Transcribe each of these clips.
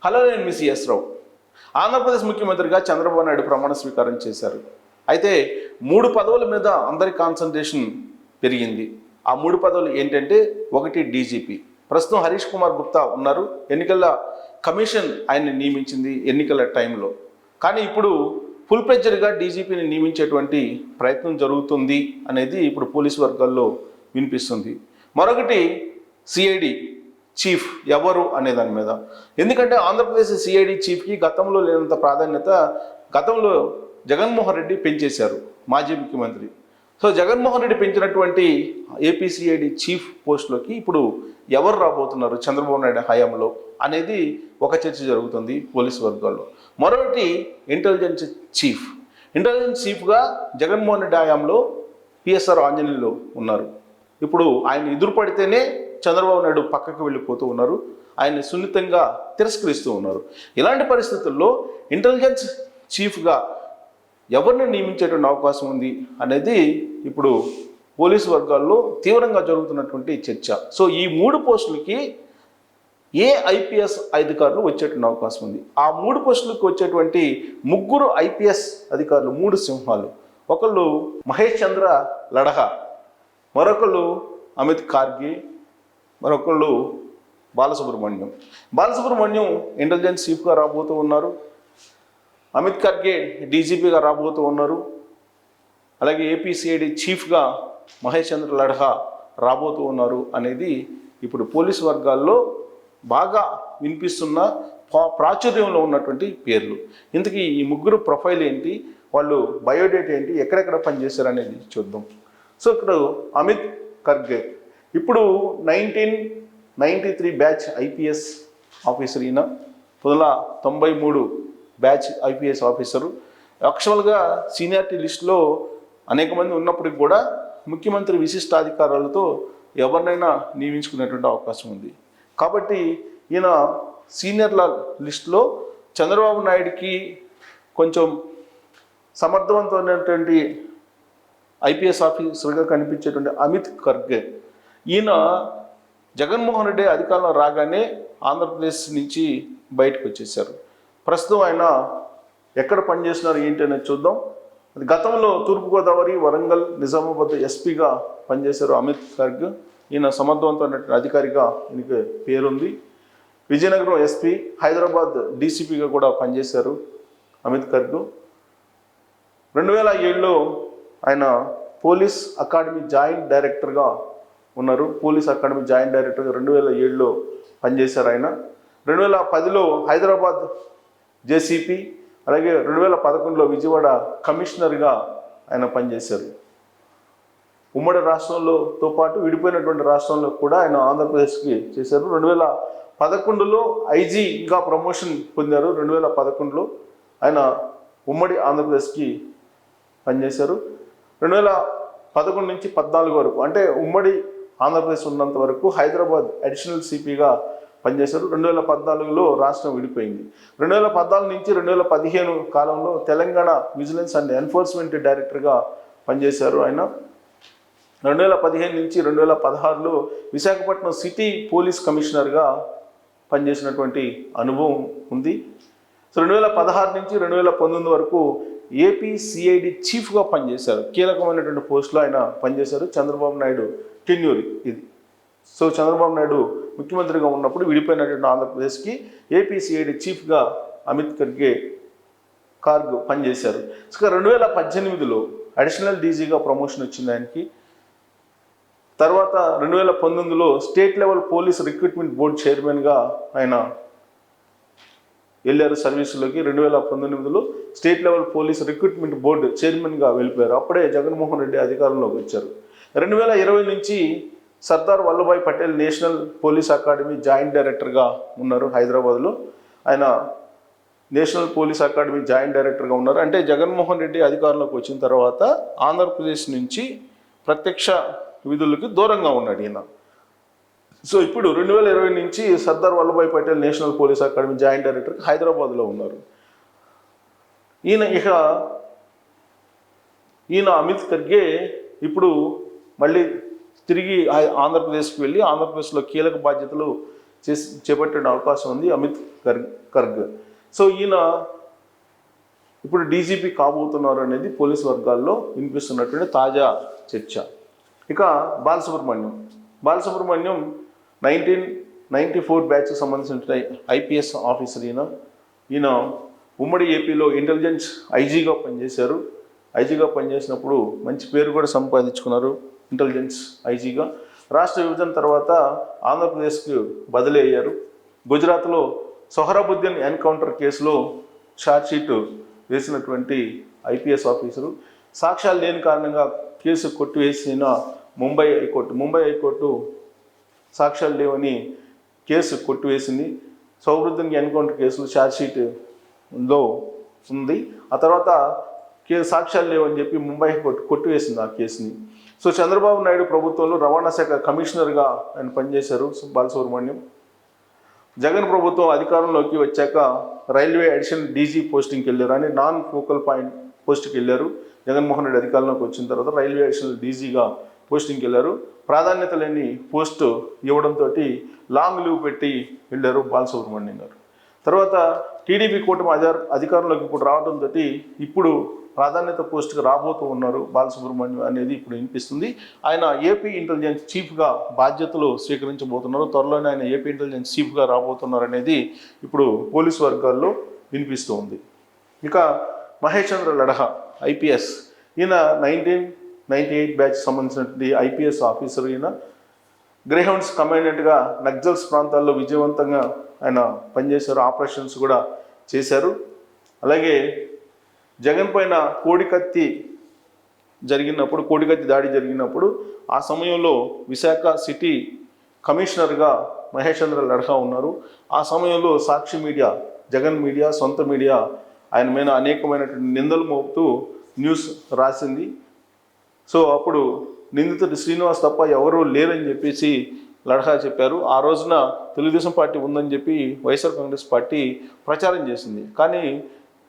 Hello, నేను miss yes రావు. ఆంధ్రప్రదేశ్ ముఖ్యమంత్రిగా చంద్రబాబు నాయుడు ప్రమాణ స్వీకారం చేశారు. అయితే 3 పదవుల మీద అందరి కాన్సన్ట్రేషన్ పెరిగింది. ఆ 3 పదవులు ఏంటంటే, ఒకటి డీజీపీ. ప్రస్తుతం హరీష్ కుమార్ గుప్తా ఉన్నారు. ఎన్నికల కమిషన్ ఆయన్ని నియమించింది ఎన్నికల టైంలో. కానీ ఇప్పుడు ఫుల్ ప్లెడ్జెడ్గా డీజీపీని నియమించేటువంటి ప్రయత్నం జరుగుతుంది అనేది ఇప్పుడు పోలీసు వర్గాల్లో వినిపిస్తుంది. మరొకటి సిఐడి చీఫ్ ఎవరు అనే దాని మీద. ఎందుకంటే ఆంధ్రప్రదేశ్ సిఐడి చీఫ్కి గతంలో లేనంత ప్రాధాన్యత గతంలో జగన్మోహన్ రెడ్డి పెంచేశారు, మాజీ ముఖ్యమంత్రి. సో జగన్మోహన్ రెడ్డి పెంచినటువంటి ఏపీ సిఐడి చీఫ్ పోస్టులోకి ఇప్పుడు ఎవరు రాబోతున్నారు చంద్రబాబు నాయుడు హయాంలో అనేది ఒక చర్చ జరుగుతుంది పోలీసు వర్గాల్లో. మరొకటి ఇంటెలిజెన్స్ చీఫ్. ఇంటెలిజెన్స్ చీఫ్గా జగన్మోహన్ రెడ్డి హయాంలో పిఎస్ఆర్ ఆంజనేయులు ఉన్నారు. ఇప్పుడు ఆయన ఎదురుపడితేనే చంద్రబాబు నాయుడు పక్కకు వెళ్ళిపోతూ ఉన్నారు. ఆయన్ని సున్నితంగా తిరస్కరిస్తూ ఉన్నారు. ఇలాంటి పరిస్థితుల్లో ఇంటెలిజెన్స్ చీఫ్గా ఎవరిని నియమించేటువంటి అవకాశం ఉంది అనేది ఇప్పుడు పోలీసు వర్గాల్లో తీవ్రంగా జరుగుతున్నటువంటి చర్చ. సో ఈ 3 పోస్టులకి ఏ ఐపీఎస్ అధికారులు వచ్చేటువంటి అవకాశం ఉంది. ఆ 3 పోస్టులకు వచ్చేటువంటి 3 ఐపీఎస్ అధికారులు 3 సింహాలు. ఒకళ్ళు మహేష్ చంద్ర లడహా, మరొకళ్ళు అమిత్ కార్గే, మరొకళ్ళు బాలసుబ్రహ్మణ్యం ఇంటెలిజెన్స్ చీఫ్గా రాబోతూ ఉన్నారు. అమిత్ ఖర్గే డీజీపీగా రాబోతూ ఉన్నారు. అలాగే ఏపీసీఐడి చీఫ్గా మహేష్ చంద్ర లడహా రాబోతూ ఉన్నారు అనేది ఇప్పుడు పోలీసు వర్గాల్లో బాగా వినిపిస్తున్న ప్రాచుర్యంలో ఉన్నటువంటి పేర్లు. ఇంతకీ ఈ 3 ప్రొఫైల్ ఏంటి, వాళ్ళు బయోడేటా ఏంటి, ఎక్కడెక్కడ పనిచేశారు అనేది చూద్దాం. సో ఇక్కడ అమిత్ ఖర్గే ఇప్పుడు 1993 బ్యాచ్ ఐపీఎస్ ఆఫీసర్. ఈయన 1993 బ్యాచ్ ఐపీఎస్ ఆఫీసరు. యాక్చువల్గా సీనియారిటీ లిస్టులో అనేక మంది ఉన్నప్పటికి కూడా ముఖ్యమంత్రి విశిష్టాధికారాలతో ఎవరినైనా నియమించుకునేటువంటి అవకాశం ఉంది. కాబట్టి ఈయన సీనియర్ల లిస్టులో చంద్రబాబు నాయుడికి కొంచెం సమర్థవంతమైనటువంటి ఐపీఎస్ ఆఫీసర్గా కనిపించేటువంటి అమిత్ ఖర్గే, ఈయన జగన్మోహన్ రెడ్డి అధికారంలో రాగానే ఆంధ్రప్రదేశ్ నుంచి బయటకు వచ్చేసారు. ప్రస్తుతం ఆయన ఎక్కడ పనిచేస్తున్నారు ఏంటి అనేది చూద్దాం. గతంలో తూర్పుగోదావరి, వరంగల్, నిజామాబాద్ ఎస్పీగా పనిచేశారు అమిత్ ఖర్గే. ఈయన సమర్థవంతమైనటువంటి అధికారిగా ఈయనకి పేరుంది. విజయనగరం ఎస్పీ, హైదరాబాద్ డీసీపీగా కూడా పనిచేశారు అమిత్ ఖర్గే. 2007లో ఆయన పోలీస్ అకాడమీ జాయింట్ డైరెక్టర్గా ఉన్నారు. పోలీస్ అకాడమీ జాయింట్ డైరెక్టర్గా 2007లో పనిచేశారు ఆయన. 2010లో హైదరాబాద్ జేసీపీ, అలాగే 2011లో విజయవాడ కమిషనర్గా ఆయన పనిచేశారు. ఉమ్మడి రాష్ట్రంలోతో పాటు విడిపోయినటువంటి రాష్ట్రంలో కూడా ఆయన ఆంధ్రప్రదేశ్కి చేశారు. 2011లో ఐజీగా ప్రమోషన్ పొందారు. 2011లో ఆయన ఉమ్మడి ఆంధ్రప్రదేశ్కి పనిచేశారు. 2011 నుంచి 14 వరకు, అంటే ఉమ్మడి ఆంధ్రప్రదేశ్ ఉన్నంత వరకు హైదరాబాద్ అడిషనల్ సిపిగా పనిచేశారు. 2014లో రాష్ట్రం విడిపోయింది. 2014 నుంచి 2015 కాలంలో తెలంగాణ విజిలెన్స్ అండ్ ఎన్ఫోర్స్మెంట్ డైరెక్టర్గా పనిచేశారు ఆయన. 2015 నుంచి 2016లో విశాఖపట్నం సిటీ పోలీస్ కమిషనర్గా పనిచేసినటువంటి అనుభవం ఉంది. సో 2016 నుంచి 2019 వరకు ఏపీ సిఐడి చీఫ్గా పనిచేశారు. కీలకమైనటువంటి పోస్టులో ఆయన పనిచేశారు. చంద్రబాబు నాయుడు టెన్యూర్ ఇది. సో చంద్రబాబు నాయుడు ముఖ్యమంత్రిగా ఉన్నప్పుడు విడిపోయినటువంటి ఆంధ్రప్రదేశ్కి ఏపీ సిఐడి చీఫ్గా అమిత్ ఖర్గే పనిచేశారు. సో 2018లో అడిషనల్ డీజీగా ప్రమోషన్ వచ్చింది ఆయనకి. తర్వాత 2019లో state level police recruitment board చైర్మన్గా ఆయన వెళ్ళారు సర్వీసులోకి. 2019లో state level police recruitment board చైర్మన్గా వెళ్ళిపోయారు. అప్పుడే జగన్మోహన్ రెడ్డి అధికారంలోకి వచ్చారు. 2020 నుంచి Sardar Vallabhbhai Patel national police academy joint డైరెక్టర్గా ఉన్నారు హైదరాబాద్లో. ఆయన నేషనల్ పోలీస్ అకాడమీ జాయింట్ డైరెక్టర్గా ఉన్నారు. అంటే జగన్మోహన్ రెడ్డి అధికారంలోకి వచ్చిన తర్వాత ఆంధ్రప్రదేశ్ నుంచి ప్రత్యక్ష విధులకి దూరంగా ఉన్నాడు ఈయన. సో ఇప్పుడు 2020 నుంచి Sardar Vallabhbhai Patel national police academy joint director హైదరాబాద్లో ఉన్నారు. ఈయన అమిత్ ఖర్గే ఇప్పుడు మళ్ళీ తిరిగి ఆంధ్రప్రదేశ్కి వెళ్ళి ఆంధ్రప్రదేశ్లో కీలక బాధ్యతలు చేపట్టే అవకాశం ఉంది అమిత్ ఖర్గ్. సో ఈయన ఇప్పుడు డీజీపీ కాబోతున్నారు అనేది పోలీస్ వర్గాల్లో వినిపిస్తున్నటువంటి తాజా చర్చ. ఇక బాలసుబ్రహ్మణ్యం 1994 బ్యాచ్కి సంబంధించిన ఐపీఎస్ ఆఫీసర్. ఈయన ఉమ్మడి ఏపీలో ఇంటెలిజెన్స్ ఐజీగా పనిచేశారు. ఐజీగా పనిచేసినప్పుడు మంచి పేరు కూడా సంపాదించుకున్నారు ఇంటెలిజెన్స్ ఐజీగా. రాష్ట్ర విభజన తర్వాత ఆంధ్రప్రదేశ్కి బదిలీ అయ్యారు. గుజరాత్లో సొహరాబుద్దీన్ ఎన్కౌంటర్ కేసులో ఛార్జ్షీట్ వేసినటువంటి ఐపీఎస్ ఆఫీసరు. సాక్ష్యాలు లేని కారణంగా కేసు కొట్టివేసిన ముంబై హైకోర్టు సాక్ష్యాలు లేవని కేసు కొట్టివేసింది. సౌహృద్దీన్ ఎన్కౌంటర్ కేసులో ఛార్జ్షీట్లో ఉంది. ఆ తర్వాత సాక్ష్యాలు లేవని చెప్పి ముంబై హైకోర్టు కొట్టివేసింది ఆ కేసుని. సో చంద్రబాబు నాయుడు ప్రభుత్వంలో రవాణా శాఖ కమిషనర్గా ఆయన పనిచేశారు బాలసుబ్రహ్మణ్యం. జగన్ ప్రభుత్వం అధికారంలోకి వచ్చాక రైల్వే అడిషనల్ డీజీ పోస్టింగ్కి వెళ్ళారు అని నాన్ ఫోకల్ పాయింట్ పోస్ట్కి వెళ్ళారు. జగన్మోహన్ రెడ్డి అధికారంలోకి వచ్చిన తర్వాత రైల్వే అడిషనల్ డీజీగా పోస్టింగ్కి వెళ్ళారు. ప్రాధాన్యత లేని పోస్టు ఇవ్వడంతో లాంగ్ లీవ్ పెట్టి వెళ్ళారు బాలసుబ్రహ్మణ్యం గారు. తర్వాత టీడీపీ కూటమి అధికారంలోకి ఇప్పుడు రావడంతో ఇప్పుడు ప్రాధాన్యత పోస్టుకు రాబోతూ ఉన్నారు బాలసుబ్రహ్మణ్యం అనేది ఇప్పుడు వినిపిస్తుంది. ఆయన ఏపీ ఇంటెలిజెన్స్ చీఫ్గా బాధ్యతలు స్వీకరించబోతున్నారు. త్వరలోనే ఆయన ఏపీ ఇంటెలిజెన్స్ చీఫ్గా రాబోతున్నారు అనేది ఇప్పుడు పోలీసు వర్గాల్లో వినిపిస్తూ ఉంది. ఇక మహేష్ చంద్ర లడహా ఐపీఎస్, ఈయన 1998 బ్యాచ్ సంబంధించినటువంటి ఐపీఎస్ ఆఫీసర్. ఈయన గ్రేహౌండ్స్ కమాండెంట్గా నక్సల్స్ ప్రాంతాల్లో విజయవంతంగా ఆయన పనిచేశారు. ఆపరేషన్స్ కూడా చేశారు. అలాగే జగన్ పైన కోడికత్తి దాడి జరిగినప్పుడు ఆ సమయంలో విశాఖ సిటీ కమిషనర్గా మహేష్ చంద్ర లడహా ఉన్నారు. ఆ సమయంలో సాక్షి మీడియా, జగన్ మీడియా, సొంత మీడియా ఆయన మీద అనేకమైనటువంటి నిందలు మోపుతూ న్యూస్ రాసింది. సో అప్పుడు నిందితుడు శ్రీనివాస్ తప్ప ఎవరూ లేరని చెప్పేసి లడహా చెప్పారు. ఆ రోజున తెలుగుదేశం పార్టీ ఉందని చెప్పి వైఎస్ఆర్ కాంగ్రెస్ పార్టీ ప్రచారం చేసింది. కానీ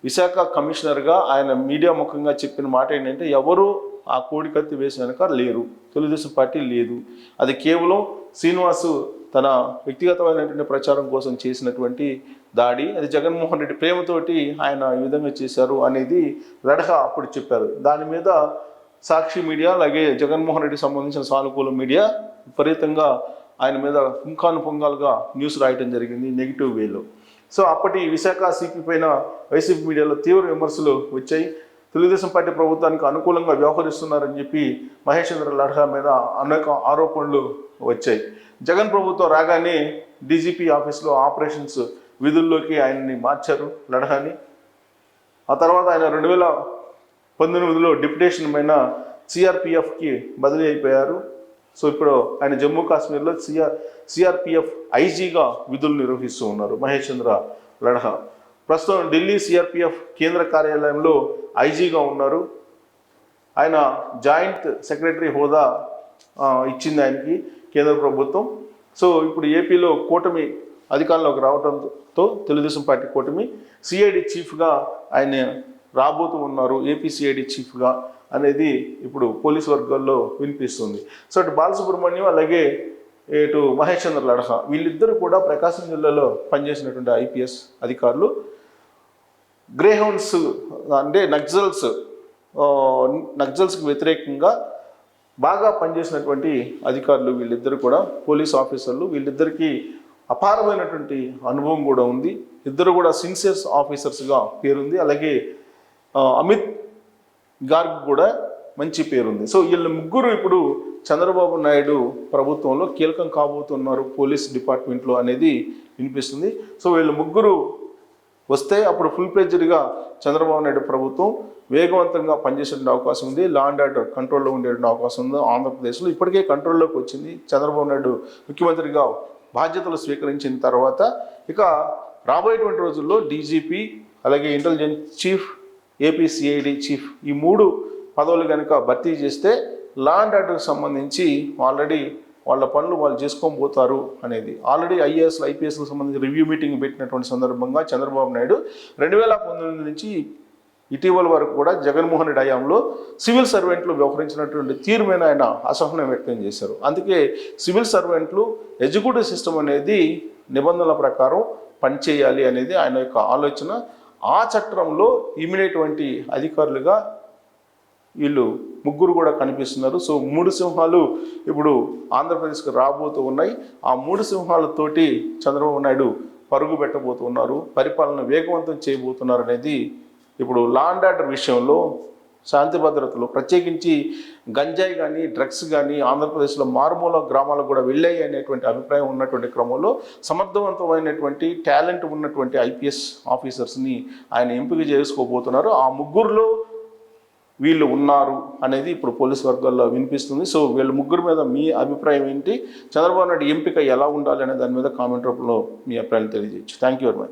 విశాఖ కమిషనర్గా ఆయన మీడియా ముఖంగా చెప్పిన మాట ఏంటంటే ఎవరు ఆ కోడికత్తి వేసిన వెనక లేరు, తెలుగుదేశం పార్టీ లేదు, అది కేవలం శ్రీనివాసు తన వ్యక్తిగతమైనటువంటి ప్రచారం కోసం చేసినటువంటి దాడి, అది జగన్మోహన్ రెడ్డి ప్రేమతోటి ఆయన ఈ విధంగా చేశారు అనేది లడహా అప్పుడు చెప్పారు. దాని మీద సాక్షి మీడియా అలాగే జగన్మోహన్ రెడ్డికి సంబంధించిన సానుకూల మీడియా విపరీతంగా ఆయన మీద పుంఖానుపుంఖాలుగా న్యూస్ రాయటం జరిగింది నెగిటివ్ వేలో. సో అప్పటి విశాఖ సిపి పైన వైసీపీ మీడియాలో తీవ్ర విమర్శలు వచ్చాయి. తెలుగుదేశం పార్టీ ప్రభుత్వానికి అనుకూలంగా వ్యవహరిస్తున్నారని చెప్పి మహేష్ చంద్ర లడహా మీద అనేక ఆరోపణలు వచ్చాయి. జగన్ ప్రభుత్వం రాగానే డీజీపీ ఆఫీస్లో ఆపరేషన్స్ విధుల్లోకి ఆయన్ని మార్చారు లడహాని. ఆ తర్వాత ఆయన 2019లో డిప్యుటేషన్ పైన సిఆర్పిఎఫ్కి బదిలీ అయిపోయారు. సో ఇప్పుడు ఆయన జమ్మూ కాశ్మీర్లో సిఆర్పిఎఫ్ ఐజీగా విధులు నిర్వహిస్తూ ఉన్నారు మహేష్ చంద్ర లడహా. ప్రస్తుతం ఢిల్లీ సిఆర్పిఎఫ్ కేంద్ర కార్యాలయంలో ఐజీగా ఉన్నారు. ఆయన జాయింట్ సెక్రటరీ హోదా ఇచ్చింది ఆయనకి కేంద్ర ప్రభుత్వం. సో ఇప్పుడు ఏపీలో కూటమి అధికారంలోకి రావడంతో తెలుగుదేశం పార్టీ కూటమి సిఐడి చీఫ్గా ఆయన రాబోతూ ఉన్నారు, ఏపీ సిఐడి చీఫ్గా అనేది ఇప్పుడు పోలీసు వర్గాల్లో వినిపిస్తుంది. సో అటు బాలసుబ్రహ్మణ్యం అలాగే ఇటు మహేష్ చంద్ర లడహా వీళ్ళిద్దరూ కూడా ప్రకాశం జిల్లాలో పనిచేసినటువంటి ఐపీఎస్ అధికారులు. గ్రేహౌండ్స్ అంటే నక్సల్స్కి వ్యతిరేకంగా బాగా పనిచేసినటువంటి అధికారులు వీళ్ళిద్దరు కూడా పోలీస్ ఆఫీసర్లు. వీళ్ళిద్దరికీ అపారమైనటువంటి అనుభవం కూడా ఉంది. ఇద్దరు కూడా సిన్సియర్ ఆఫీసర్స్గా పేరుంది. అలాగే అమిత్ గార్గ్ కూడా మంచి పేరుంది. సో వీళ్ళ ముగ్గురు ఇప్పుడు చంద్రబాబు నాయుడు ప్రభుత్వంలో కీలకం కాబోతున్నారు పోలీస్ డిపార్ట్మెంట్లో అనేది వినిపిస్తుంది. సో వీళ్ళు ముగ్గురు వస్తే అప్పుడు ఫుల్ ఫ్లెడ్జ్డ్గా చంద్రబాబు నాయుడు ప్రభుత్వం వేగవంతంగా పనిచేసే అవకాశం ఉంది. లా అండ్ ఆర్డర్ కంట్రోల్లో ఉండే అవకాశం ఉంది. ఆంధ్రప్రదేశ్లో ఇప్పటికే కంట్రోల్లోకి వచ్చింది. చంద్రబాబు నాయుడు ముఖ్యమంత్రిగా బాధ్యతలు స్వీకరించిన తర్వాత ఇక రాబోయేటువంటి రోజుల్లో డీజీపీ అలాగే intelligence chief, AP CID chief ఈ 3 పదవులు కనుక భర్తీ చేస్తే లా అండ్ ఆర్డర్కి సంబంధించి ఆల్రెడీ వాళ్ళ పనులు వాళ్ళు చేసుకొని పోతారు అనేది ఆల్రెడీ ఐఏఎస్లు ఐపీఎస్లకు సంబంధించి రివ్యూ మీటింగ్ పెట్టినటువంటి సందర్భంగా చంద్రబాబు నాయుడు 2019 నుంచి ఇటీవల వరకు కూడా జగన్మోహన్ రెడ్డి హయాంలో సివిల్ సర్వెంట్లు వ్యవహరించినటువంటి తీరు మీద ఆయన అసహనం వ్యక్తం చేశారు. అందుకే సివిల్ సర్వెంట్లు ఎగ్జిక్యూటివ్ సిస్టమ్ అనేది నిబంధనల ప్రకారం పనిచేయాలి అనేది ఆయన యొక్క ఆలోచన. ఆ చట్టంలో ఇమిడేటువంటి అధికారులుగా వీళ్ళు ముగ్గురు కూడా కనిపిస్తున్నారు. సో 3 సింహాలు ఇప్పుడు ఆంధ్రప్రదేశ్కి రాబోతూ ఉన్నాయి. ఆ 3 సింహాలతోటి చంద్రబాబు నాయుడు పరుగు పెట్టబోతున్నారు, పరిపాలన వేగవంతం చేయబోతున్నారు అనేది ఇప్పుడు లా అండ్ ఆర్డర్ విషయంలో, శాంతి భద్రతలు, ప్రత్యేకించి గంజాయి కానీ డ్రగ్స్ కానీ ఆంధ్రప్రదేశ్లో మారుమూల గ్రామాలకు కూడా వెళ్ళాయి అనేటువంటి అభిప్రాయం ఉన్నటువంటి క్రమంలో సమర్థవంతమైనటువంటి టాలెంట్ ఉన్నటువంటి ఐపీఎస్ ఆఫీసర్స్ని ఆయన ఎంపిక చేసుకోబోతున్నారు. ఆ ముగ్గురులో వీళ్ళు ఉన్నారు అనేది ఇప్పుడు పోలీస్ వర్గాల్లో వినిపిస్తుంది. సో వీళ్ళ ముగ్గురు మీద మీ అభిప్రాయం ఏంటి? చంద్రబాబు నాయుడు ఎంపిక ఎలా ఉండాలి అనే దాని మీద కామెంట్ రూపంలో మీ అభిప్రాయాలు తెలియజేయచ్చు. Thank you very much.